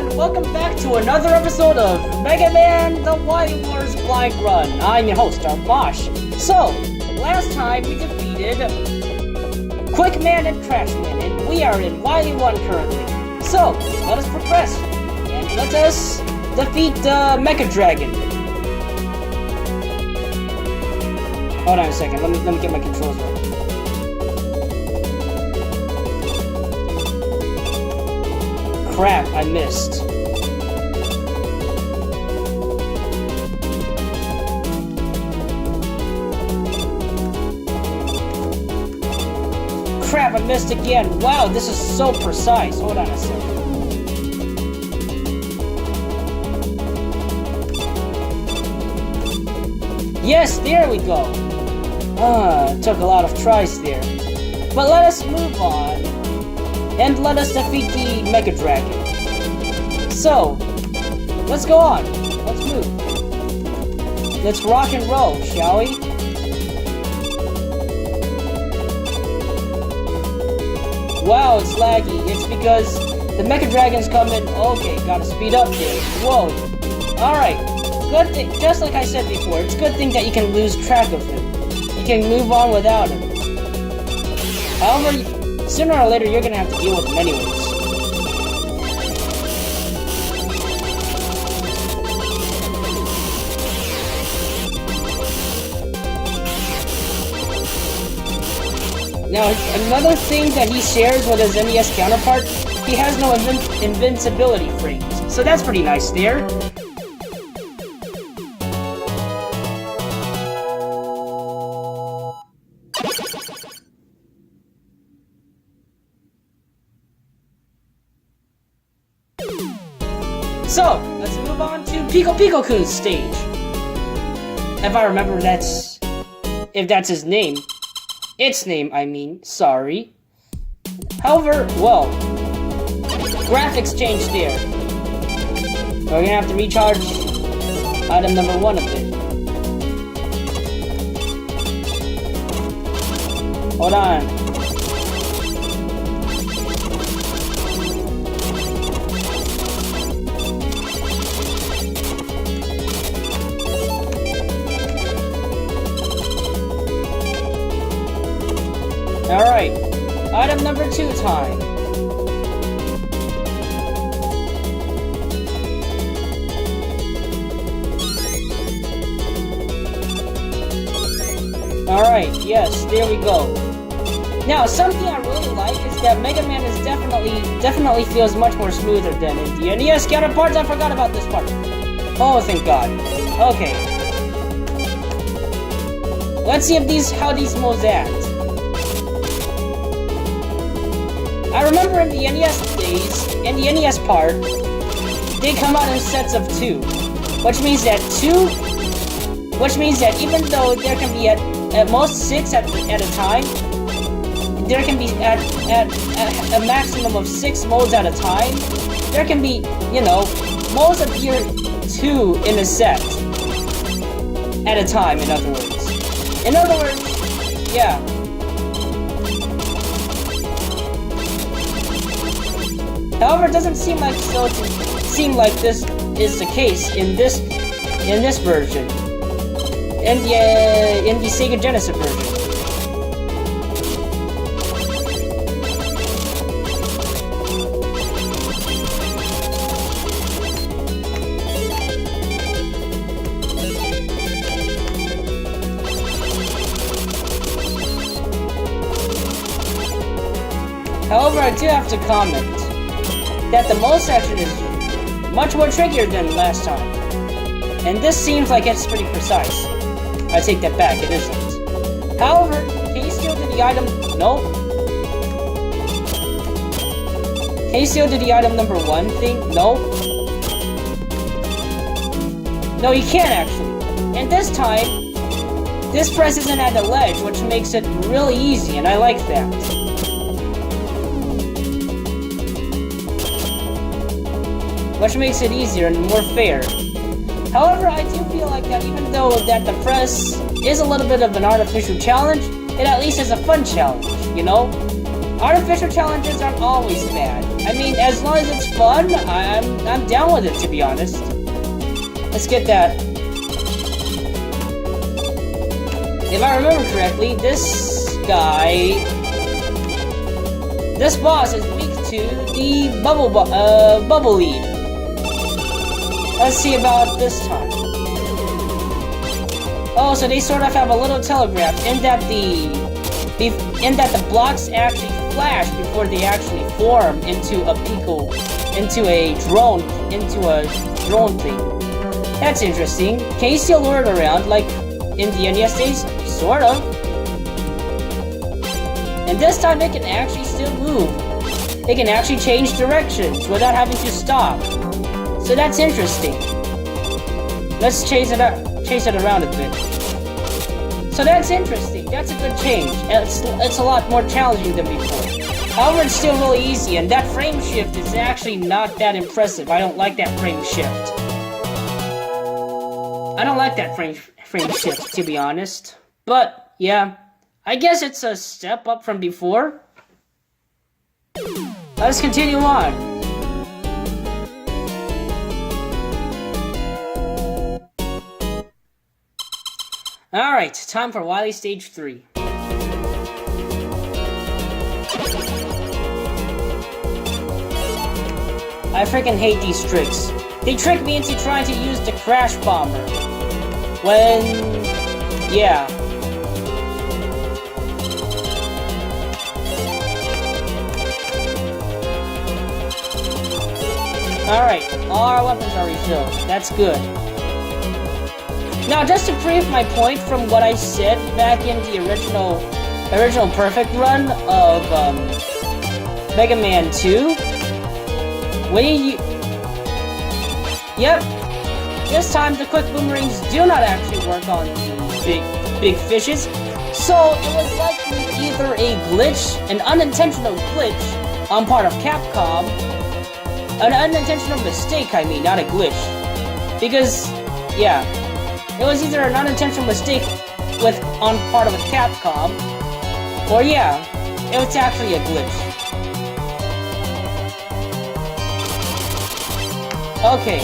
everyone, welcome back to another episode of Mega Man The Wily Wars Blind Run. I'm your host, Mosh. So, last time we defeated Quickman and Crashman, and we are in Wily 1 currently. So, let us progress, and let us defeat the Mecha Dragon. Hold on a second, let me get my controls right. Crap, I missed. Crap, I missed again. Wow, this is so precise. Hold on a second. Yes, there we go. Took a lot of tries there. But let us move on. And let us defeat the Mecha Dragon. So, let's go on. Let's move. Let's rock and roll, shall we? Wow, it's laggy. It's because the Mecha Dragon's coming. Okay, gotta speed up there. Whoa. Alright. Good thing, just like I said before, it's a good thing that you can lose track of him. You can move on without him. However, sooner or later, you're gonna have to deal with him anyways. Now, another thing that he shares with his NES counterpart, he has no invincibility frames. So that's pretty nice there. So, let's move on to Pico-Pico-Kun's stage. If I remember if that's his name. Its name, I mean, sorry. However, well, graphics changed there. We're gonna have to recharge item number 1 a bit. Hold on. Alright, item number 2 time. Alright, yes, there we go. Now, something I really like is that Mega Man is definitely feels much more smoother than in the NES counterparts. I forgot about this part. Oh, thank God. Okay. Let's see how these moves act. I remember in the NES days, in the NES part, they come out in sets of 2. Which means that even though there can be at most 6 at a time, there can be at a maximum of 6 modes at a time, there can be, you know, modes appear 2 in a set at a time, in other words. In other words, yeah. However, it doesn't seem like this is the case in this version, in the Sega Genesis version. However, I do have to comment that the mode section is much more trickier than last time. And this seems like it's pretty precise. I take that back, it isn't. However, can you still do the item? Nope. Can you still do the item number 1 thing? Nope. No, you can't actually. And this time, this press isn't at the ledge, which makes it really easy, and I like that. Which makes it easier and more fair. However, I do feel like that even though that the press is a little bit of an artificial challenge, it at least is a fun challenge, you know? Artificial challenges aren't always bad. I mean, as long as it's fun, I'm down with it, to be honest. Let's get that. If I remember correctly, this boss is weak to the bubble lead. Let's see about this time. Oh, so they sort of have a little telegraph in that the blocks actually flash before they actually form into a drone thing. That's interesting. Can you still lure it around like in the NES days? Sort of. And this time it can actually still move. It can actually change directions without having to stop. So that's interesting. Let's chase it around a bit. So that's interesting. That's a good change. It's a lot more challenging than before. However, it's still really easy, and that frame shift is actually not that impressive. I don't like that frame shift. I don't like that frame shift, to be honest. But, yeah, I guess it's a step up from before. Let's continue on. Alright, time for Wily Stage 3. I freaking hate these tricks. They tricked me into trying to use the Crash Bomber. When... yeah. Alright, all our weapons are refilled. That's good. Now, just to prove my point from what I said back in the original perfect run of Mega Man 2, yep, this time the quick boomerangs do not actually work on the big fishes, so it was likely either a glitch, an unintentional glitch on part of Capcom, an unintentional mistake, I mean, not a glitch, because, yeah. It was either an unintentional mistake on part of a Capcom, or yeah, it was actually a glitch. Okay.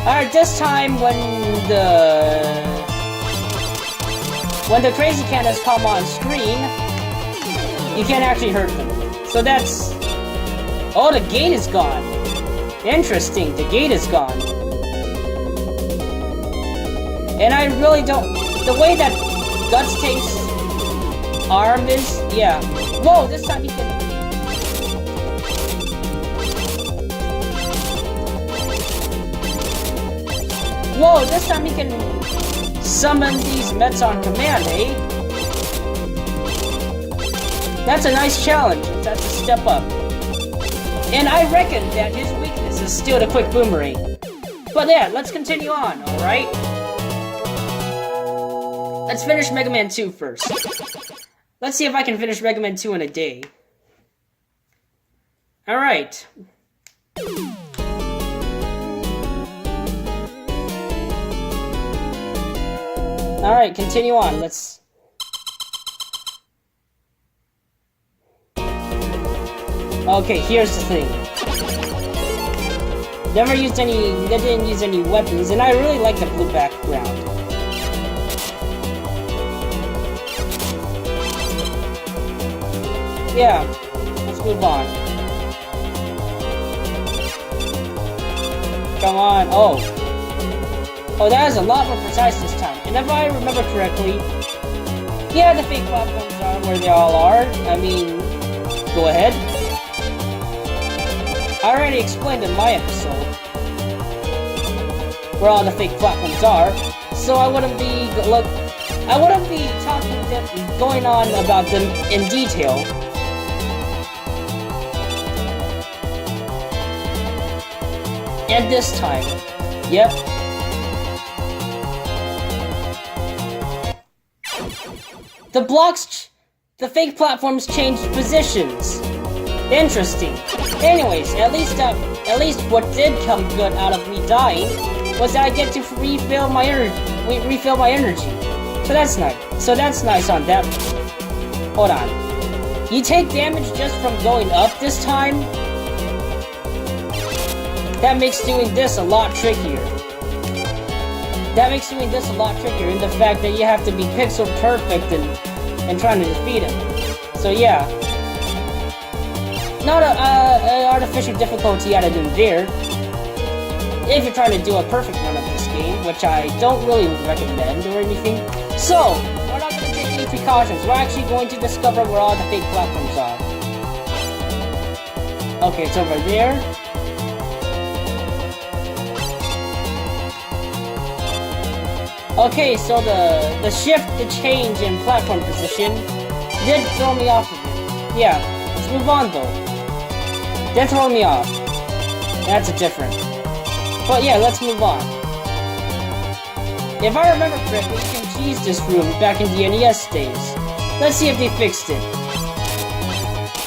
Alright, this time when the crazy cannons come on screen, you can't actually hurt them. So that's... oh, the gate is gone. Interesting, the gate is gone. And I really don't... the way that Guts takes arm is... yeah. Whoa, this time he can... whoa, this time he can summon these Mets on command, eh? That's a nice challenge. That's a step up. And I reckon that his weakness is still the quick boomerang. But yeah, let's continue on, alright? Let's finish Mega Man 2 first. Let's see if I can finish Mega Man 2 in a day. Alright. Alright, continue on. Let's... okay, here's the thing. They didn't use any weapons, and I really like the blue background. Yeah, let's move on. Come on, oh, that is a lot more precise this time. And if I remember correctly, yeah, the fake platforms are where they all are. I mean, go ahead. I already explained in my episode where all the fake platforms are, so I wouldn't be going on about them in detail. And this time, yep. The fake platforms changed positions. Interesting. Anyways, at least what did come good out of me dying was that I get to refill my energy. So that's nice. So that's nice on that. Hold on. You take damage just from going up this time? That makes doing this a lot trickier. That makes doing this a lot trickier in the fact that you have to be pixel perfect and trying to defeat him. So yeah. Not an artificial difficulty added in there. If you're trying to do a perfect run of this game, which I don't really recommend or anything. So, we're not going to take any precautions. We're actually going to discover where all the fake platforms are. Okay, it's over there. Okay, so the shift, the change in platform position did throw me off of it. Yeah, let's move on though. Did throw me off. That's a different. But yeah, let's move on. If I remember correctly, you can cheese this room back in the NES days. Let's see if they fixed it.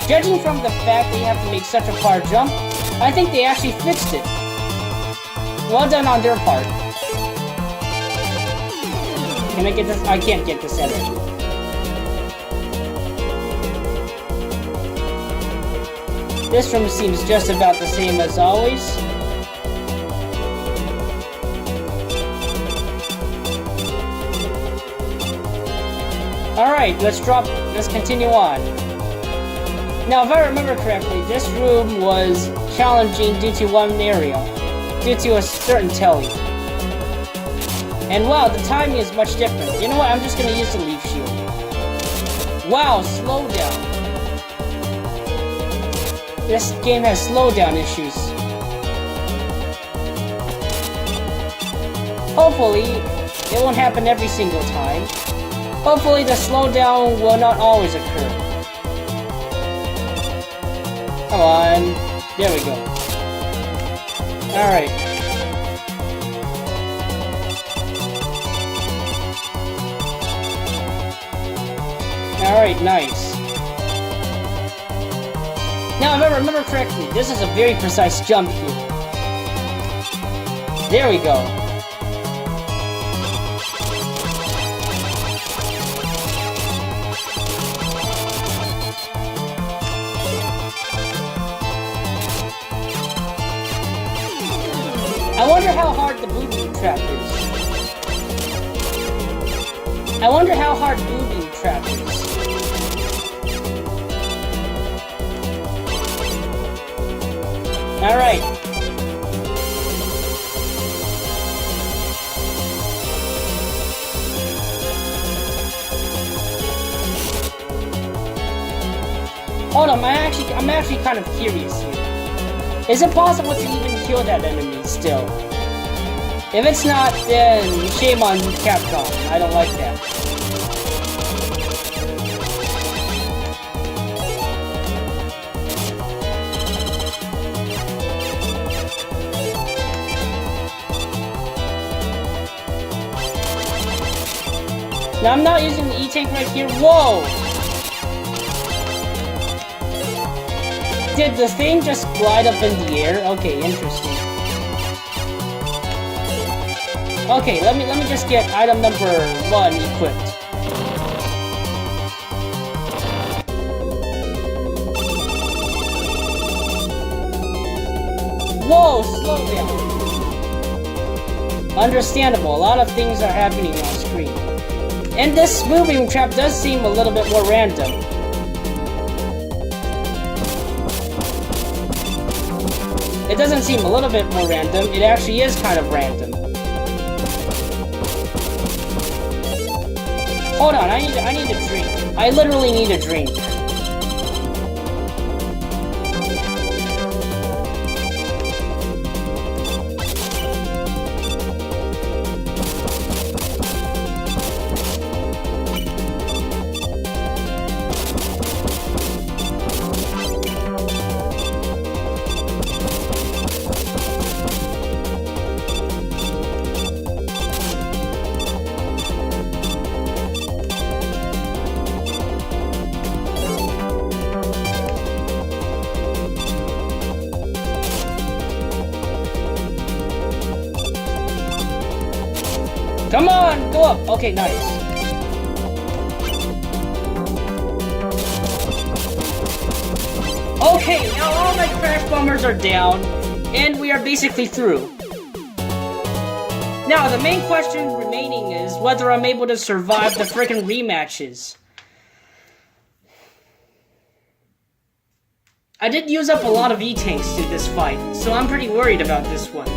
Judging from the fact that you have to make such a far jump, I think they actually fixed it. Well done on their part. Can I get this? I can't get the center. This room seems just about the same as always. Alright, let's continue on. Now, if I remember correctly, this room was challenging due to one area, due to a certain telly. And wow, the timing is much different. You know what, I'm just gonna use the leaf shield. Wow, slowdown. This game has slowdown issues. Hopefully, it won't happen every single time. Hopefully the slowdown will not always occur. Come on. There we go. Alright. Alright, nice. Now, if I remember correctly, this is a very precise jump here. There we go. I wonder how hard the booby trap is. I wonder how hard booby trap is. Alright. Hold on, I'm actually kind of curious here. Is it possible to even kill that enemy still? If it's not, then shame on Capcom. I don't like that. Now I'm not using the E-Tank right here. Whoa! Did the thing just glide up in the air? Okay, interesting. Okay, let me just get item number 1 equipped. Whoa, slow down. Understandable, a lot of things are happening on screen. And this moving trap does seem a little bit more random. It doesn't seem a little bit more random, it actually is kind of random. Hold on, I need a drink. I literally need a drink. Come on, go up. Okay, nice. Okay, now all my crash bombers are down, and we are basically through. Now, the main question remaining is whether I'm able to survive the frickin' rematches. I did use up a lot of E-tanks through this fight, so I'm pretty worried about this one.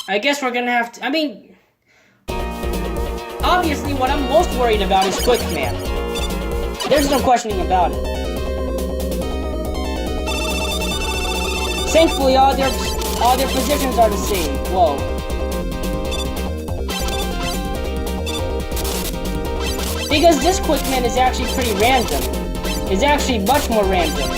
I guess we're gonna have to... I mean... Obviously, what I'm most worried about is Quick Man. There's no questioning about it. Thankfully, all their positions are the same. Whoa. Because this Quick Man is actually pretty random. It's actually much more random.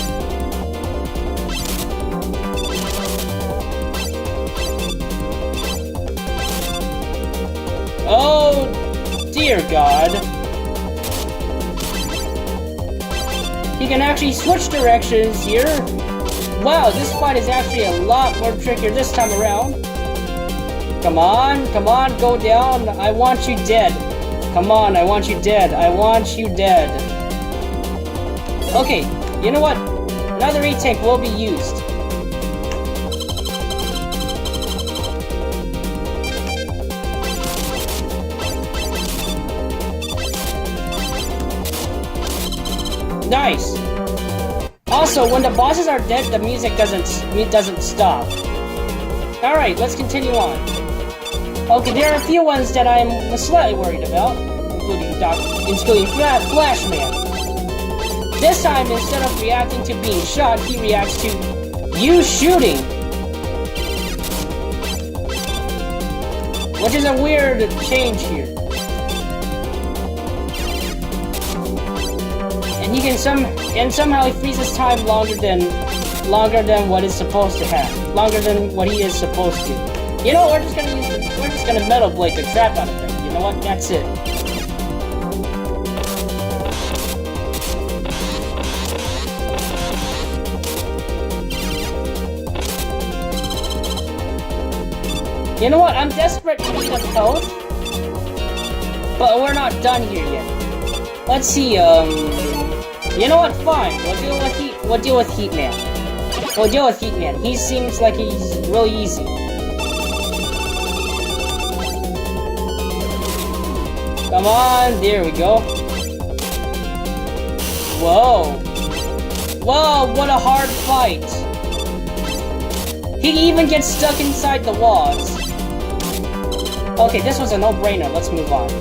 Oh, dear God. He can actually switch directions here. Wow, this fight is actually a lot more trickier this time around. Come on, go down. I want you dead. Come on, I want you dead. I want you dead. Okay, you know what? Another E-tank will be used. Nice. Also, when the bosses are dead, the music doesn't stop. Alright, let's continue on. Okay, there are a few ones that I'm slightly worried about, including Flashman. This time, instead of reacting to being shot, he reacts to you shooting. Which is a weird change here. And he can somehow he freezes time longer than what is supposed to have. Longer than what he is supposed to. You know, we're just gonna Metal Blade the crap out of him. You know what? That's it. You know what? I'm desperate in need of health, but we're not done here yet. Let's see. You know what? Fine. We'll deal with Heatman. We'll deal with Heatman. He seems like he's really easy. Come on, there we go. Whoa. Whoa, what a hard fight. He even gets stuck inside the walls. Okay, this was a no-brainer. Let's move on.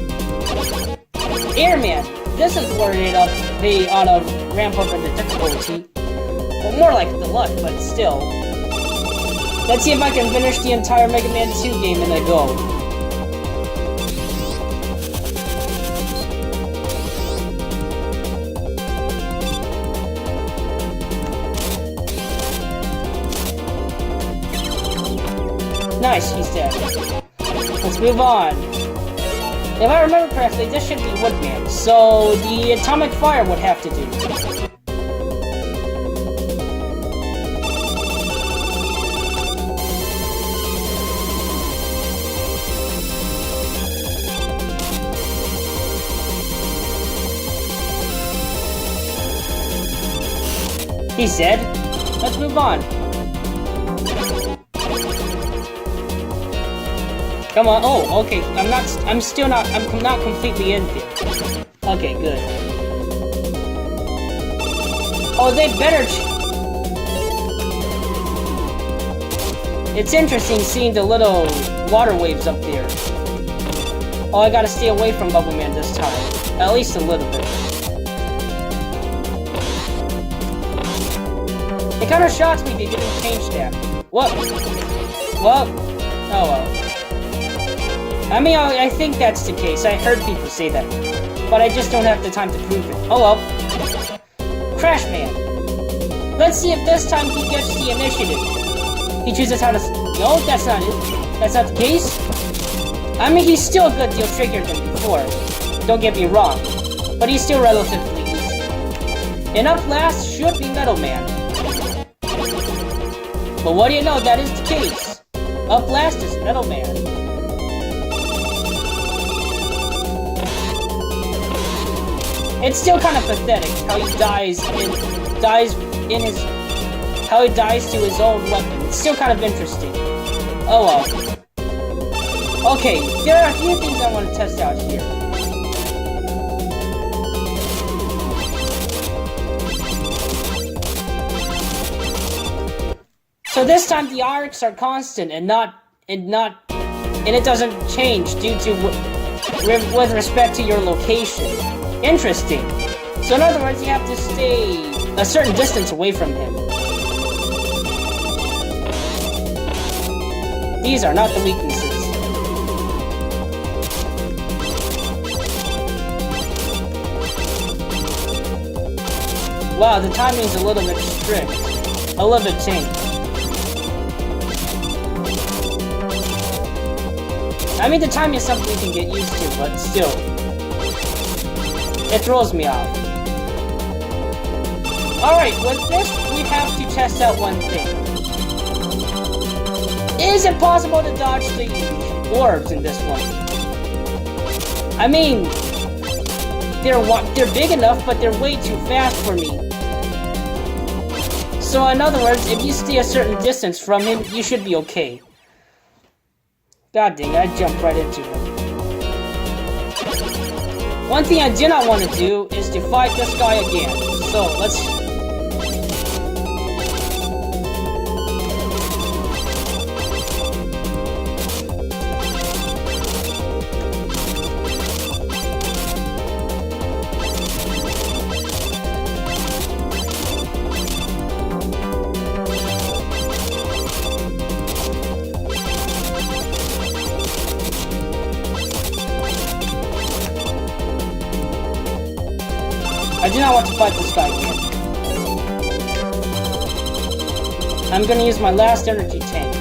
Airman. This is where it they ought to ramp up in the difficulty. Well, more like the luck, but still. Let's see if I can finish the entire Mega Man 2 game in a go. Nice, he's dead. Let's move on. If I remember correctly, this should be Woodman, so the Atomic Fire would have to do. He's dead. Let's move on. Come on. Oh, okay. I'm not completely in there. Okay, good. Oh, they better. It's interesting seeing the little water waves up there. Oh, I gotta stay away from Bubble Man this time. At least a little bit. It kinda shocks me they didn't change that. What? Well, oh well. I mean, I think that's the case. I heard people say that. But I just don't have the time to prove it. Oh well. Crash Man. Let's see if this time he gets the initiative. He chooses how to... No, that's not it. That's not the case. I mean, he's still a good deal trickier than before. Don't get me wrong. But he's still relatively easy. And up last should be Metal Man. But what do you know, that is the case. Up last is Metal Man. It's still kind of pathetic how he dies to his own weapon. It's still kind of interesting. Oh well. Okay, there are a few things I want to test out here. So this time the arcs are constant and it doesn't change due to with respect to your location. Interesting. So in other words, you have to stay a certain distance away from him. These are not the weaknesses. Wow, the timing's a little bit strict. A little bit tame. I mean, the timing is something you can get used to, but still. It throws me off. Alright, with this, we have to test out one thing. Is it possible to dodge the orbs in this one? I mean, they're big enough, but they're way too fast for me. So in other words, if you stay a certain distance from him, you should be okay. God dang, I jumped right into him. One thing I do not want to do is to fight this guy again. So, let's... I do not want to fight this guy again. I'm gonna use my last energy tank.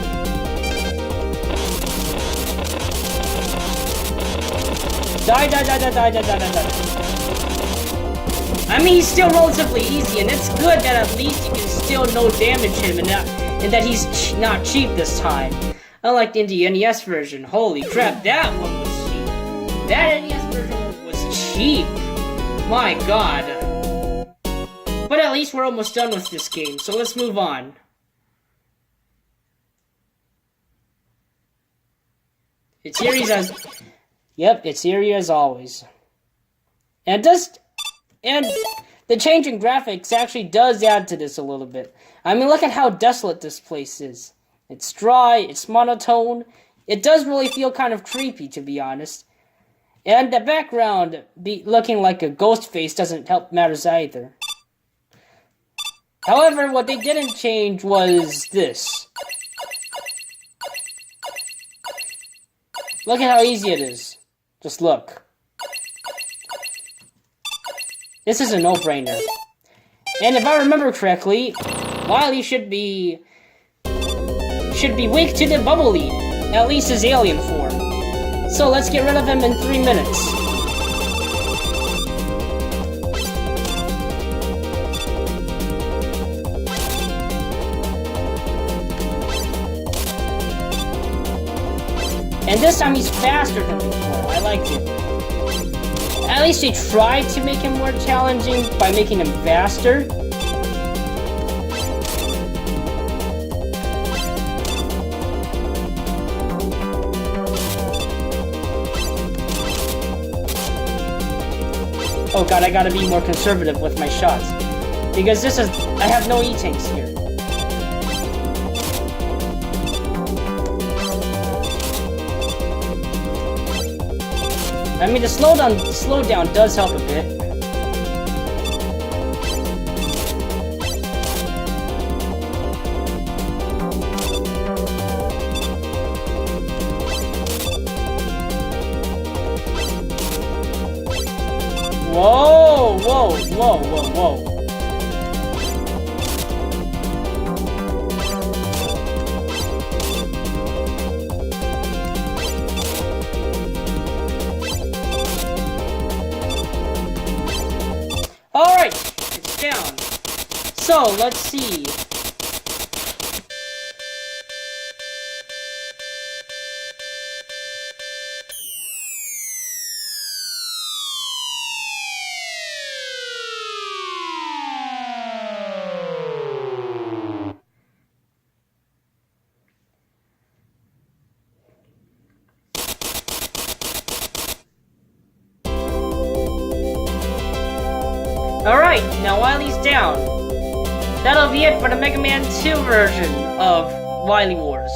Die. I mean, he's still relatively easy, and it's good that at least you can still no damage him, and that he's not cheap this time. Unlike in the NES version. Holy crap, that one was cheap. That NES version was cheap. My god. But at least we're almost done with this game, so let's move on. It's eerie as... Yep, it's eerie as always. And the change in graphics actually does add to this a little bit. I mean, look at how desolate this place is. It's dry, it's monotone. It does really feel kind of creepy, to be honest. And the background looking like a ghost face doesn't help matters either. However, what they didn't change was this. Look at how easy it is. Just look. This is a no-brainer. And if I remember correctly, Wily should be weak to the bubble lead, at least his alien form. So let's get rid of him in 3 minutes. And this time he's faster than before. I liked it. At least they tried to make him more challenging by making him faster. Oh god, I gotta be more conservative with my shots. Because I have no E-tanks here. I mean, the slowdown does help a bit. Whoa, whoa, whoa, whoa, whoa. Alright, it's down. So, let's see. Alright, now Wily's down. That'll be it for the Mega Man 2 version of Wily Wars.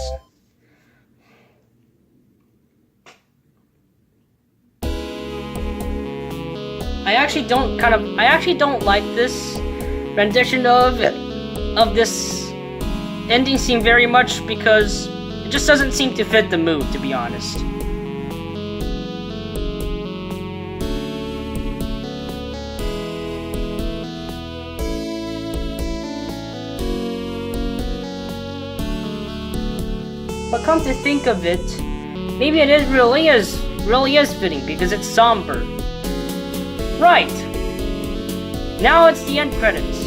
I actually don't like this rendition of this ending scene very much because it just doesn't seem to fit the mood, to be honest. But come to think of it, maybe it really is fitting because it's somber. Right! Now it's the end credits.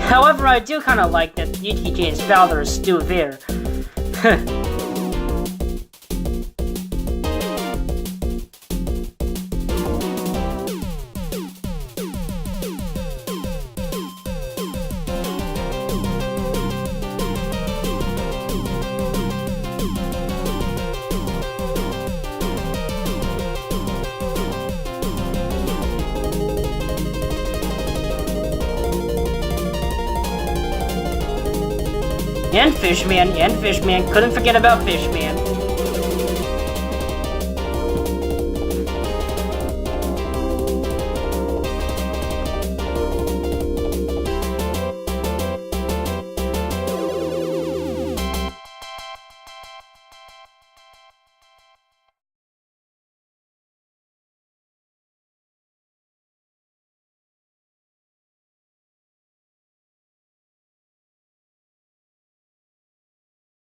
However, I do kind of like that UTJ's father is still there. And Fishman, couldn't forget about Fishman.